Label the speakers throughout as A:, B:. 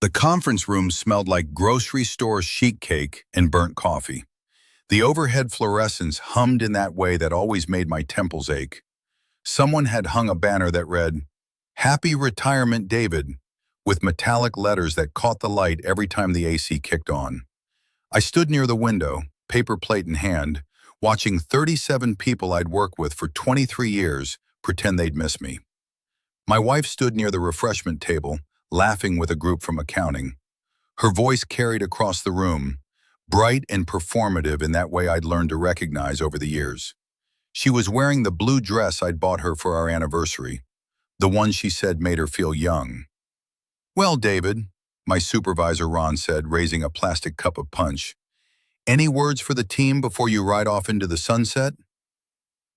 A: The conference room smelled like grocery store sheet cake and burnt coffee. The overhead fluorescence hummed in that way that always made my temples ache. Someone had hung a banner that read, "Happy Retirement, David," with metallic letters that caught the light every time the AC kicked on. I stood near the window, paper plate in hand, watching 37 people I'd worked with for 23 years pretend they'd miss me. My wife stood near the refreshment table, laughing with a group from accounting. Her voice carried across the room, bright and performative in that way I'd learned to recognize over the years. She was wearing the blue dress I'd bought her for our anniversary, the one she said made her feel young. "Well, David," my supervisor Ron said, raising a plastic cup of punch, "any words for the team before you ride off into the sunset?"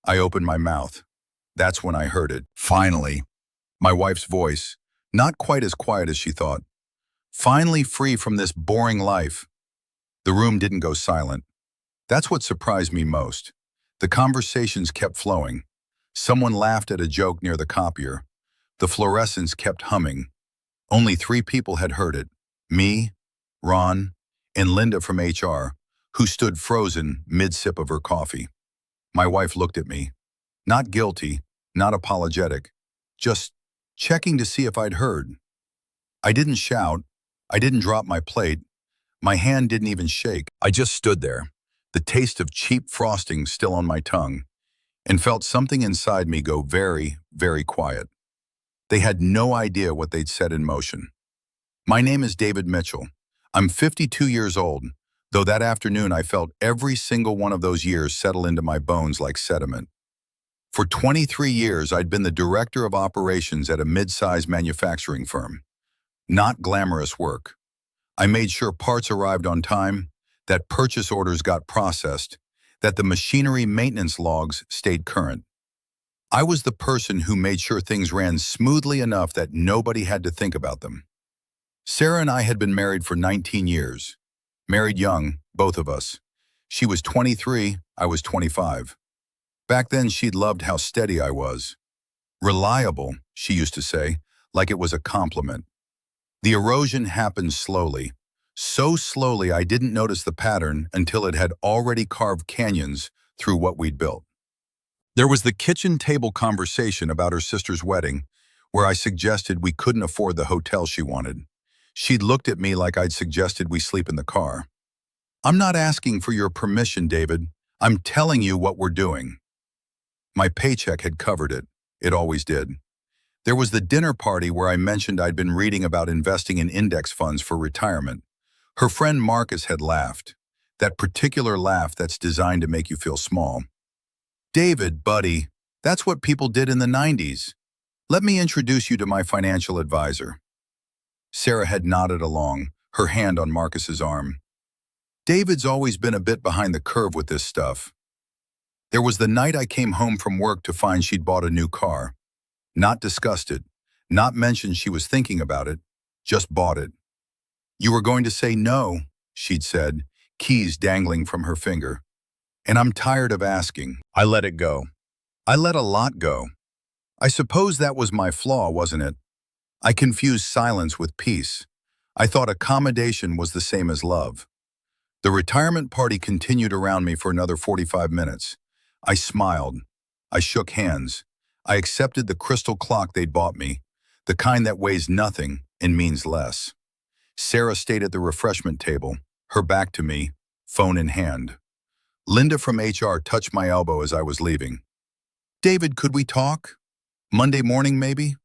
A: I opened my mouth. That's when I heard it. Finally. My wife's voice, not quite as quiet as she thought. Finally free from this boring life. The room didn't go silent. That's what surprised me most. The conversations kept flowing. Someone laughed at a joke near the copier. The fluorescence kept humming. Only 3 people had heard it. Me, Ron, and Linda from HR, who stood frozen mid-sip of her coffee. My wife looked at me. Not guilty, not apologetic, just checking to see if I'd heard. I didn't shout. I didn't drop my plate. My hand didn't even shake. I just stood there, the taste of cheap frosting still on my tongue, and felt something inside me go very, very quiet. They had no idea what they'd set in motion. My name is David Mitchell. I'm 52 years old, though that afternoon I felt every single one of those years settle into my bones like sediment. For 23 years, I'd been the director of operations at a mid-sized manufacturing firm. Not glamorous work. I made sure parts arrived on time, that purchase orders got processed, that the machinery maintenance logs stayed current. I was the person who made sure things ran smoothly enough that nobody had to think about them. Sarah and I had been married for 19 years. Married young, both of us. She was 23, I was 25. Back then, she'd loved how steady I was. Reliable, she used to say, like it was a compliment. The erosion happened slowly. So slowly I didn't notice the pattern until it had already carved canyons through what we'd built. There was the kitchen table conversation about her sister's wedding, where I suggested we couldn't afford the hotel she wanted. She'd looked at me like I'd suggested we sleep in the car. "I'm not asking for your permission, David. I'm telling you what we're doing." My paycheck had covered it. It always did. There was the dinner party where I mentioned I'd been reading about investing in index funds for retirement. Her friend Marcus had laughed. That particular laugh that's designed to make you feel small. "David, buddy, that's what people did in the 90s. Let me introduce you to my financial advisor." Sarah had nodded along, her hand on Marcus's arm. "David's always been a bit behind the curve with this stuff." There was the night I came home from work to find she'd bought a new car. Not discussed it, not mentioned she was thinking about it, just bought it. "You were going to say no," she'd said, keys dangling from her finger. "And I'm tired of asking." I let it go. I let a lot go. I suppose that was my flaw, wasn't it? I confused silence with peace. I thought accommodation was the same as love. The retirement party continued around me for another 45 minutes. I smiled. I shook hands. I accepted the crystal clock they'd bought me, the kind that weighs nothing and means less. Sarah stayed at the refreshment table, her back to me, phone in hand. Linda from HR touched my elbow as I was leaving. "David, could we talk? Monday morning, maybe?"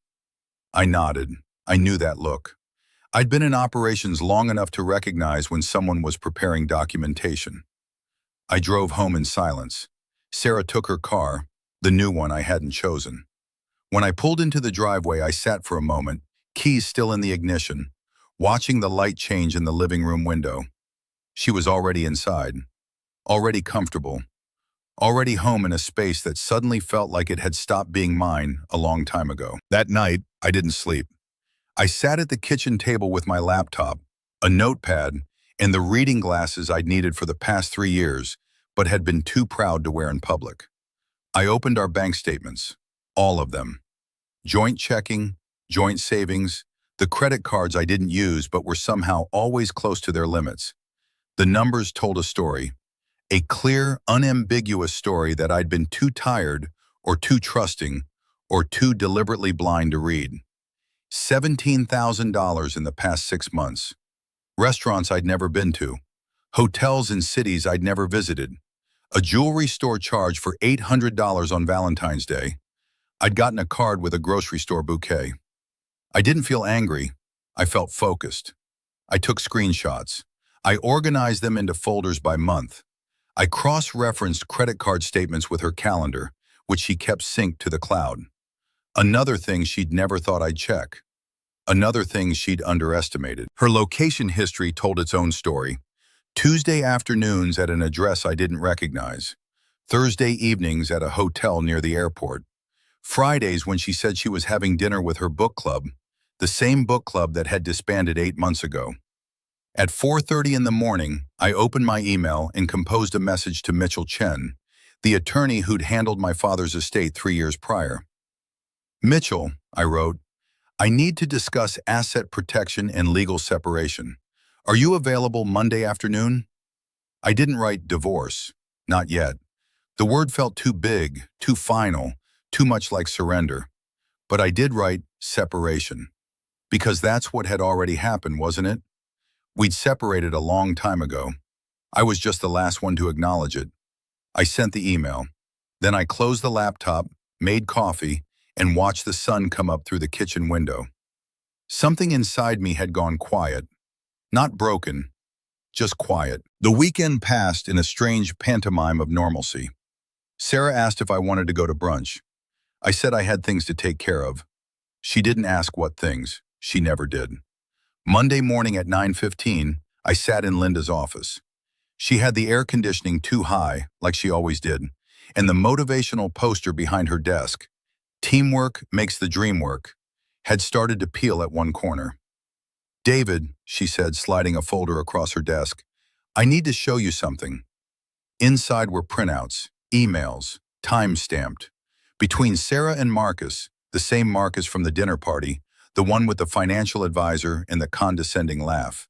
A: I nodded. I knew that look. I'd been in operations long enough to recognize when someone was preparing documentation. I drove home in silence. Sarah took her car, the new one I hadn't chosen. When I pulled into the driveway, I sat for a moment, keys still in the ignition, watching the light change in the living room window. She was already inside, already comfortable, already home in a space that suddenly felt like it had stopped being mine a long time ago. That night, I didn't sleep. I sat at the kitchen table with my laptop, a notepad, and the reading glasses I'd needed for the past 3 years, but had been too proud to wear in public. I opened our bank statements, all of them. Joint checking, joint savings, The credit cards I didn't use but were somehow always close to their limits. The numbers told a story, a clear, unambiguous story that I'd been too tired or too trusting or too deliberately blind to read. $17,000 in the past 6 months. Restaurants I'd never been to. Hotels in cities I'd never visited. A jewelry store charge for $800 on Valentine's Day. I'd gotten a card with a grocery store bouquet. I didn't feel angry. I felt focused. I took screenshots. I organized them into folders by month. I cross-referenced credit card statements with her calendar, which she kept synced to the cloud. Another thing she'd never thought I'd check. Another thing she'd underestimated. Her location history told its own story. Tuesday afternoons at an address I didn't recognize. Thursday evenings at a hotel near the airport. Fridays when she said she was having dinner with her book club, the same book club that had disbanded 8 months ago. At 4:30 in the morning, I opened my email and composed a message to Mitchell Chen, the attorney who'd handled my father's estate 3 years prior. Mitchell, I wrote, I need to discuss asset protection and legal separation. Are you available Monday afternoon? I didn't write divorce, not yet. The word felt too big, too final, too much like surrender. But I did write separation, because that's what had already happened, wasn't it? We'd separated a long time ago. I was just the last one to acknowledge it. I sent the email. Then I closed the laptop, made coffee, and watched the sun come up through the kitchen window. Something inside me had gone quiet. Not broken, just quiet. The weekend passed in a strange pantomime of normalcy. Sarah asked if I wanted to go to brunch. I said I had things to take care of. She didn't ask what things. She never did. Monday morning at 9:15, I sat in Linda's office. She had the air conditioning too high, like she always did, and the motivational poster behind her desk, "Teamwork makes the dream work," had started to peel at one corner. "David," she said, sliding a folder across her desk, "I need to show you something." Inside were printouts, emails, time-stamped. Between Sarah and Marcus, the same Marcus from the dinner party, the one with the financial advisor and the condescending laugh.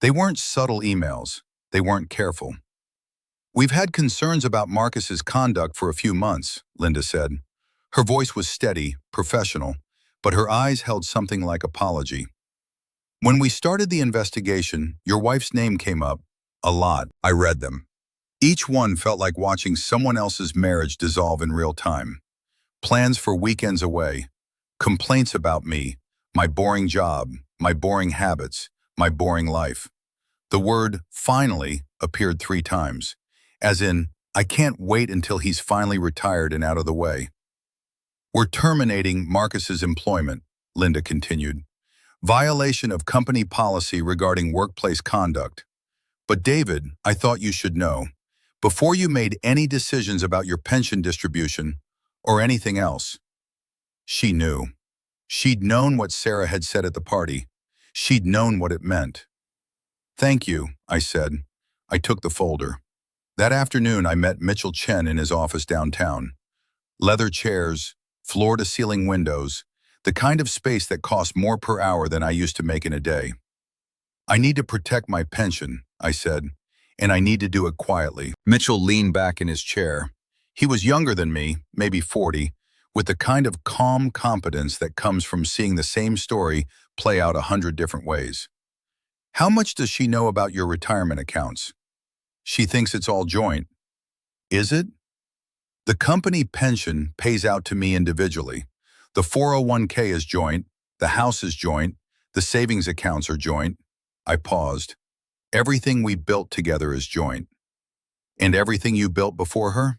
A: They weren't subtle emails. They weren't careful. "We've had concerns about Marcus's conduct for a few months," Linda said. Her voice was steady, professional, but her eyes held something like apology. "When we started the investigation, your wife's name came up. A lot. I read them. Each one felt like watching someone else's marriage dissolve in real time. Plans for weekends away. Complaints about me, my boring job, my boring habits, my boring life. The word finally appeared 3 times, as in, I can't wait until he's finally retired and out of the way. We're terminating Marcus's employment," Linda continued. "Violation of company policy regarding workplace conduct. But David, I thought you should know, before you made any decisions about your pension distribution or anything else." She knew. She'd known what Sarah had said at the party. She'd known what it meant. "Thank you," I said. I took the folder. That afternoon, I met Mitchell Chen in his office downtown. Leather chairs, floor-to-ceiling windows, the kind of space that cost more per hour than I used to make in a day. "I need to protect my pension," I said, "and I need to do it quietly." Mitchell leaned back in his chair. He was younger than me, maybe 40, with the kind of calm competence that comes from seeing the same story play out 100 different ways. "How much does she know about your retirement accounts?" "She thinks it's all joint." "Is it?" "The company pension pays out to me individually. The 401k is joint, the house is joint, the savings accounts are joint." I paused. "Everything we built together is joint." "And everything you built before her?"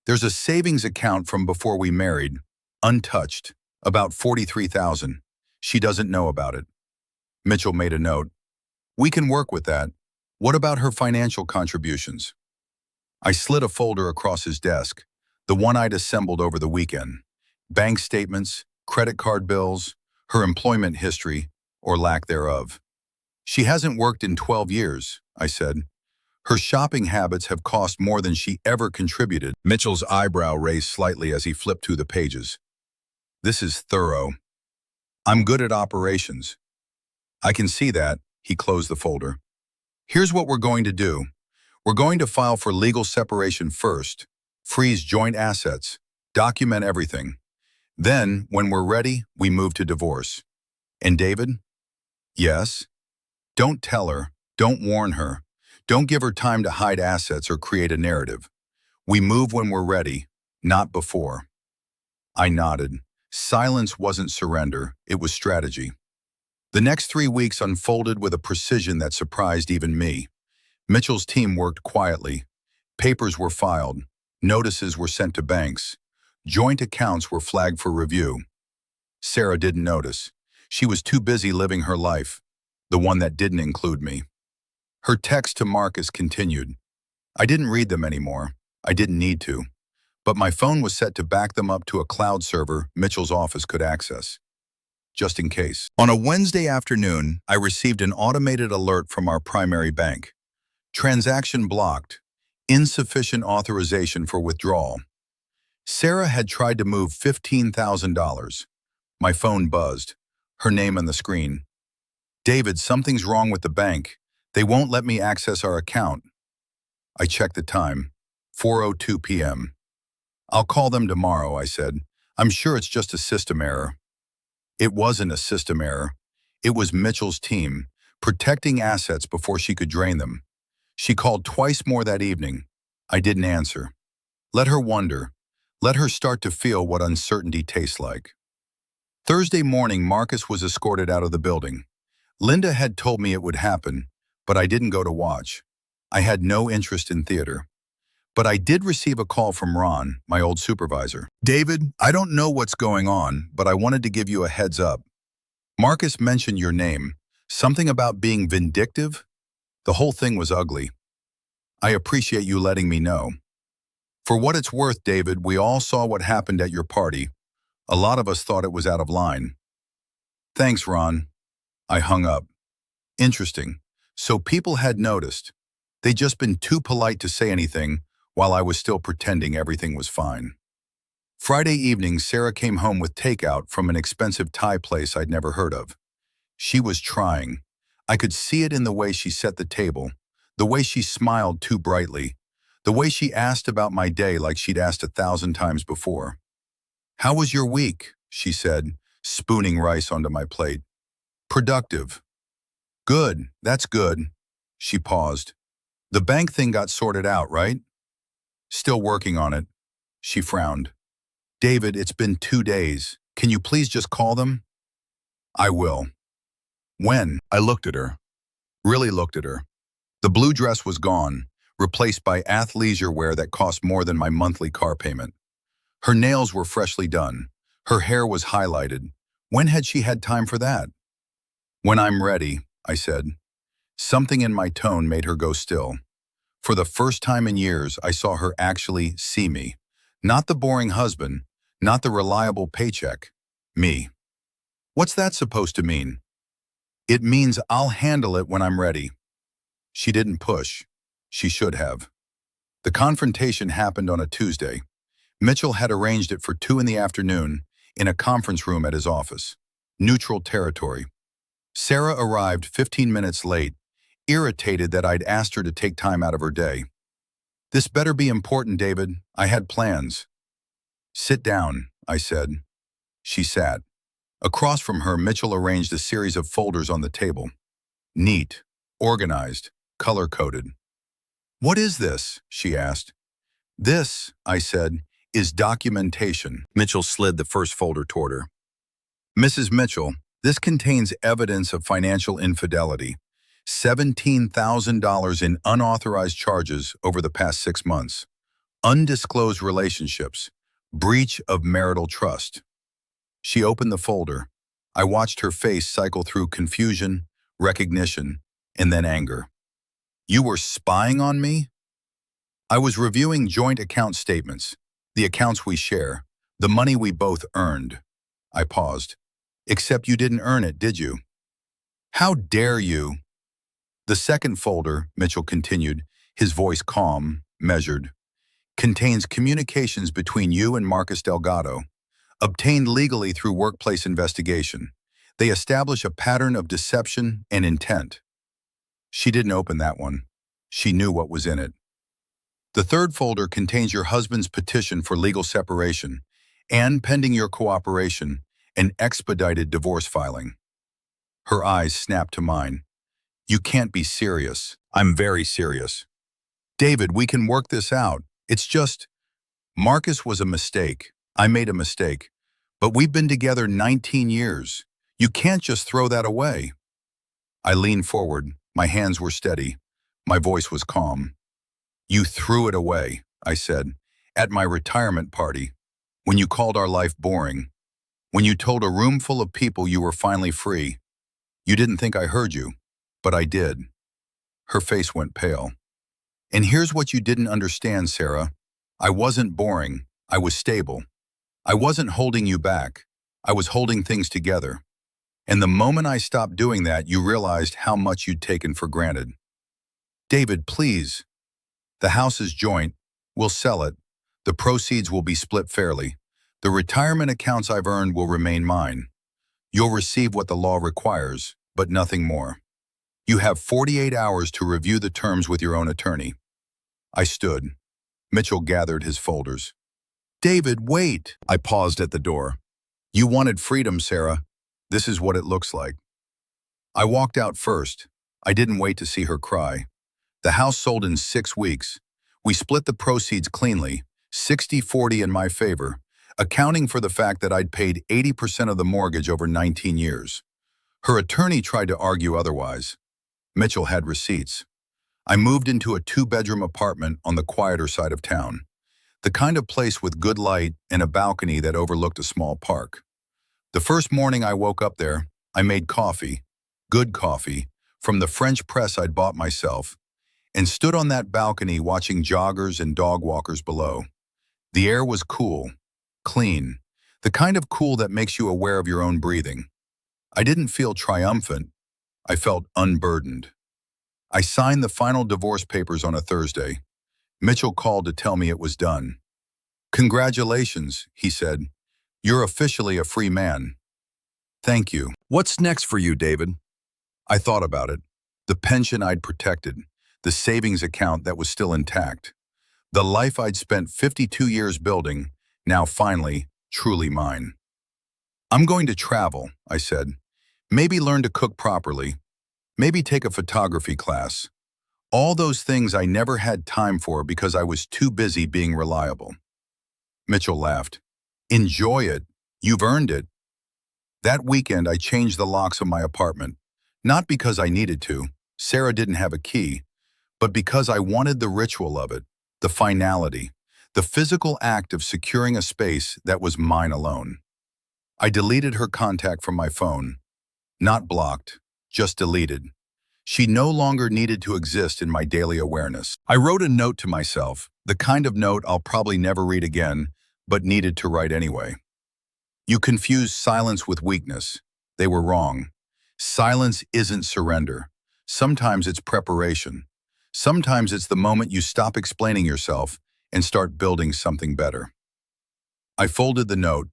A: "There's a savings account from before we married, untouched, about $43,000. She doesn't know about it." Mitchell made a note. "We can work with that. What about her financial contributions?" I slid a folder across his desk, the one I'd assembled over the weekend. Bank statements, credit card bills, her employment history, or lack thereof. "She hasn't worked in 12 years, I said. "Her shopping habits have cost more than she ever contributed." Mitchell's eyebrow raised slightly as he flipped through the pages. "This is thorough." I'm good at operations. I can see that. He closed the folder. Here's what we're going to do. We're going to file for legal separation first, freeze joint assets, document everything. Then, when we're ready, we move to divorce. And David? Yes? Don't tell her. Don't warn her. Don't give her time to hide assets or create a narrative. We move when we're ready, not before. I nodded. Silence wasn't surrender, it was strategy. The next 3 weeks unfolded with a precision that surprised even me. Mitchell's team worked quietly. Papers were filed. Notices were sent to banks. Joint accounts were flagged for review. Sarah didn't notice. She was too busy living her life, the one that didn't include me. Her text to Marcus continued. I didn't read them anymore. I didn't need to. But my phone was set to back them up to a cloud server Mitchell's office could access, just in case. On a Wednesday afternoon, I received an automated alert from our primary bank. Transaction blocked. Insufficient authorization for withdrawal. Sarah had tried to move $15,000. My phone buzzed. Her name on the screen. David, something's wrong with the bank. They won't let me access our account. I checked the time. 4:02 p.m. I'll call them tomorrow, I said. I'm sure it's just a system error. It wasn't a system error. It was Mitchell's team, protecting assets before she could drain them. She called twice more that evening. I didn't answer. Let her wonder. Let her start to feel what uncertainty tastes like. Thursday morning, Marcus was escorted out of the building. Linda had told me it would happen, but I didn't go to watch. I had no interest in theater. But I did receive a call from Ron, my old supervisor. David, I don't know what's going on, but I wanted to give you a heads up. Marcus mentioned your name. Something about being vindictive? The whole thing was ugly. I appreciate you letting me know. For what it's worth, David, we all saw what happened at your party. A lot of us thought it was out of line. Thanks, Ron. I hung up. Interesting. So people had noticed. They'd just been too polite to say anything while I was still pretending everything was fine. Friday evening, Sarah came home with takeout from an expensive Thai place I'd never heard of. She was trying. I could see it in the way she set the table, the way she smiled too brightly, the way she asked about my day like she'd asked 1,000 times before. How was your week? She said, spooning rice onto my plate. Productive. Good, that's good. She paused. The bank thing got sorted out, right? Still working on it. She frowned. David, it's been 2 days. Can you please just call them? I will. When? I looked at her. Really looked at her. The blue dress was gone, replaced by athleisure wear that cost more than my monthly car payment. Her nails were freshly done. Her hair was highlighted. When had she had time for that? When I'm ready, I said. Something in my tone made her go still. For the first time in years, I saw her actually see me. Not the boring husband, not the reliable paycheck. Me. What's that supposed to mean? It means I'll handle it when I'm ready. She didn't push. She should have. The confrontation happened on a Tuesday. Mitchell had arranged it for 2 in the afternoon in a conference room at his office. Neutral territory. Sarah arrived 15 minutes late, irritated that I'd asked her to take time out of her day. This better be important, David. I had plans. Sit down, I said. She sat. Across from her, Mitchell arranged a series of folders on the table. Neat, organized, color-coded. What is this? She asked. This, I said, is documentation. Mitchell slid the first folder toward her. Mrs. Mitchell, this contains evidence of financial infidelity. $17,000 in unauthorized charges over the past 6 months. Undisclosed relationships. Breach of marital trust. She opened the folder. I watched her face cycle through confusion, recognition, and then anger. You were spying on me? I was reviewing joint account statements, the accounts we share, the money we both earned. I paused. Except you didn't earn it, did you? How dare you? The second folder, Mitchell continued, his voice calm, measured, contains communications between you and Marcus Delgado, obtained legally through workplace investigation. They establish a pattern of deception and intent. She didn't open that one. She knew what was in it. The third folder contains your husband's petition for legal separation and, pending your cooperation, an expedited divorce filing. Her eyes snapped to mine. You can't be serious. I'm very serious. David, we can work this out. It's just, Marcus was a mistake. I made a mistake. But we've been together 19 years. You can't just throw that away. I leaned forward. My hands were steady. My voice was calm. You threw it away, I said, at my retirement party, when you called our life boring, when you told a room full of people you were finally free. You didn't think I heard you, but I did. Her face went pale. And here's what you didn't understand, Sarah. I wasn't boring. I was stable. I wasn't holding you back. I was holding things together. And the moment I stopped doing that, you realized how much you'd taken for granted. David, please. The house is joint. We'll sell it. The proceeds will be split fairly. The retirement accounts I've earned will remain mine. You'll receive what the law requires, but nothing more. You have 48 hours to review the terms with your own attorney. I stood. Mitchell gathered his folders. David, wait! I paused at the door. You wanted freedom, Sarah. This is what it looks like. I walked out first. I didn't wait to see her cry. The house sold in 6 weeks. We split the proceeds cleanly, 60-40 in my favor, accounting for the fact that I'd paid 80% of the mortgage over 19 years. Her attorney tried to argue otherwise. Mitchell had receipts. I moved into a 2-bedroom apartment on the quieter side of town, the kind of place with good light and a balcony that overlooked a small park. The first morning I woke up there, I made coffee, good coffee, from the French press I'd bought myself, and stood on that balcony watching joggers and dog walkers below. The air was cool, clean, the kind of cool that makes you aware of your own breathing. I didn't feel triumphant. I felt unburdened. I signed the final divorce papers on a Thursday. Mitchell called to tell me it was done. Congratulations, he said. You're officially a free man. Thank you. What's next for you, David? I thought about it. The pension I'd protected, the savings account that was still intact, the life I'd spent 52 years building, now finally, truly mine. I'm going to travel, I said. Maybe learn to cook properly. Maybe take a photography class. All those things I never had time for because I was too busy being reliable. Mitchell laughed. Enjoy it. You've earned it. That weekend, I changed the locks of my apartment, not because I needed to. Sarah didn't have a key, but because I wanted the ritual of it, the finality, the physical act of securing a space that was mine alone. I deleted her contact from my phone. Not blocked, just deleted. She no longer needed to exist in my daily awareness. I wrote a note to myself, the kind of note I'll probably never read again, but needed to write anyway. You confused silence with weakness. They were wrong. Silence isn't surrender. Sometimes it's preparation. Sometimes it's the moment you stop explaining yourself and start building something better. I folded the note,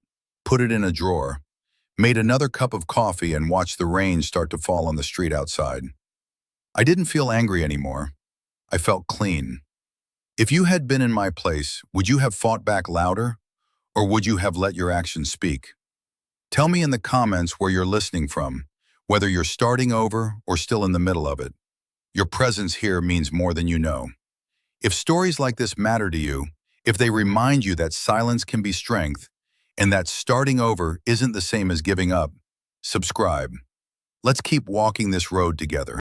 A: put it in a drawer, made another cup of coffee and watched the rain start to fall on the street outside. I didn't feel angry anymore. I felt clean. If you had been in my place, would you have fought back louder? Or would you have let your actions speak? Tell me in the comments where you're listening from, whether you're starting over or still in the middle of it. Your presence here means more than you know. If stories like this matter to you, if they remind you that silence can be strength, and that starting over isn't the same as giving up, subscribe. Let's keep walking this road together.